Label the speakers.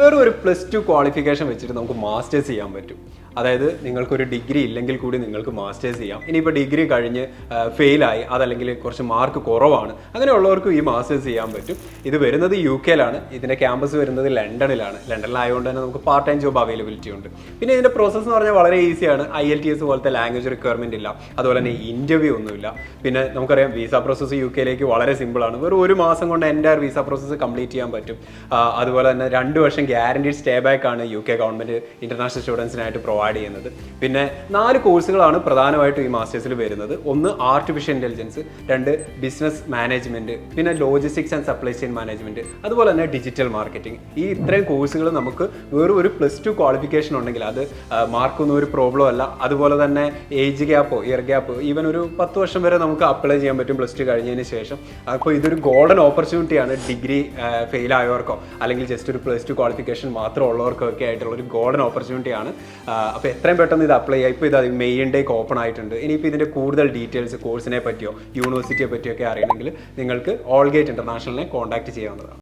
Speaker 1: വെറും ഒരു +2 ക്വാളിഫിക്കേഷൻ വെച്ചിട്ട് നമുക്ക് മാസ്റ്റേഴ്സ് ചെയ്യാൻ പറ്റും. അതായത് നിങ്ങൾക്കൊരു ഡിഗ്രി ഇല്ലെങ്കിൽ കൂടി നിങ്ങൾക്ക് മാസ്റ്റേഴ്സ് ചെയ്യാം. ഇനിയിപ്പോൾ ഡിഗ്രി കഴിഞ്ഞ് ഫെയിലായി, അതല്ലെങ്കിൽ കുറച്ച് മാർക്ക് കുറവാണ്, അങ്ങനെയുള്ളവർക്കും ഈ മാസ്റ്റേഴ്സ് ചെയ്യാൻ പറ്റും. ഇത് വരുന്നത് UK-ലാണ്. ഇതിൻ്റെ ക്യാമ്പസ് വരുന്നത് ലണ്ടനിലാണ്. ലണ്ടനിലായതുകൊണ്ട് തന്നെ നമുക്ക് പാർട്ട് ടൈം ജോബ് അവൈലബിലിറ്റി ഉണ്ട്. പിന്നെ ഇതിൻ്റെ പ്രോസസ്സ് എന്ന് പറഞ്ഞാൽ വളരെ ഈസിയാണ്. IELTS പോലത്തെ ലാംഗ്വേജ് റിക്വയർമെൻറ്റ് ഇല്ല, അതുപോലെ തന്നെ ഇൻ്റർവ്യൂ ഒന്നുമില്ല. പിന്നെ നമുക്കറിയാം വിസ പ്രോസസ്സ് UK-ലേക്ക് വളരെ സിമ്പിളാണ്. വെറും 1 മാസം കൊണ്ട് എൻ്റെ വിസ പ്രോസസ്സ് കംപ്ലീറ്റ് ചെയ്യാൻ പറ്റും. അതുപോലെ തന്നെ 2 വർഷം ഗ്യാരണ്ടീഡ് സ്റ്റേ ബാക്ക് ആണ് UK ഗവൺമെൻറ് ഇൻ്റർനാഷണൽ സ്റ്റുഡൻസിനായിട്ട് പ്രൊവൈഡ് ചെയ്യുന്നത്. പിന്നെ 4 കോഴ്സുകളാണ് പ്രധാനമായിട്ടും ഈ മാസ്റ്റേഴ്സിൽ വരുന്നത്. 1 ആർട്ടിഫിഷ്യൽ ഇൻ്റലിജൻസ്, 2 ബിസിനസ് മാനേജ്മെൻറ്റ്, പിന്നെ logistics and supply chain management, അതുപോലെ തന്നെ ഡിജിറ്റൽ മാർക്കറ്റിംഗ്. ഈ ഇത്രയും കോഴ്സുകൾ നമുക്ക് വെറും ഒരു +2 ക്വാളിഫിക്കേഷൻ ഉണ്ടെങ്കിൽ അത് മാർക്കൊന്നും ഒരു പ്രോബ്ലം അല്ല. അതുപോലെ തന്നെ ഏജ് ഗ്യാപ്പോ ഇയർ ഗ്യാപ്പോ ഈവൻ ഒരു 10 വർഷം വരെ നമുക്ക് അപ്ലൈ ചെയ്യാൻ പറ്റും +2 കഴിഞ്ഞതിന് ശേഷം. അപ്പോൾ ഇതൊരു ഗോൾഡൻ ഓപ്പർച്യൂണിറ്റിയാണ് ഡിഗ്രി ഫെയിൽ ആയവർക്കോ അല്ലെങ്കിൽ ജസ്റ്റ് ഒരു +2 ക്വാളിഫിക്കേഷൻ മാത്രം ഉള്ളവർക്കോ ഒക്കെ ആയിട്ടുള്ള ഒരു ഗോൾഡൻ ഓപ്പർച്യൂണിറ്റിയാണ്. അപ്പോൾ എത്രയും പെട്ടെന്ന് ഇത് അപ്ലൈ ചെയ്യുക. ഇപ്പോൾ ഇത് മെയിൻ്റേക്ക് ഓപ്പൺ ആയിട്ടുണ്ട്. ഇനിയിപ്പോൾ ഇതിൻ്റെ കൂടുതൽ ഡീറ്റെയിൽസ് കോഴ്സിനെ പറ്റിയോ യൂണിവേഴ്സിറ്റിയെ പറ്റിയോ ഒക്കെ അറിയണമെങ്കിൽ നിങ്ങൾക്ക് ഓൾഗേറ്റ് ഇൻ്റർനാഷണലിനെ കോൺടാക്ട് ചെയ്യാവുന്നതാണ്.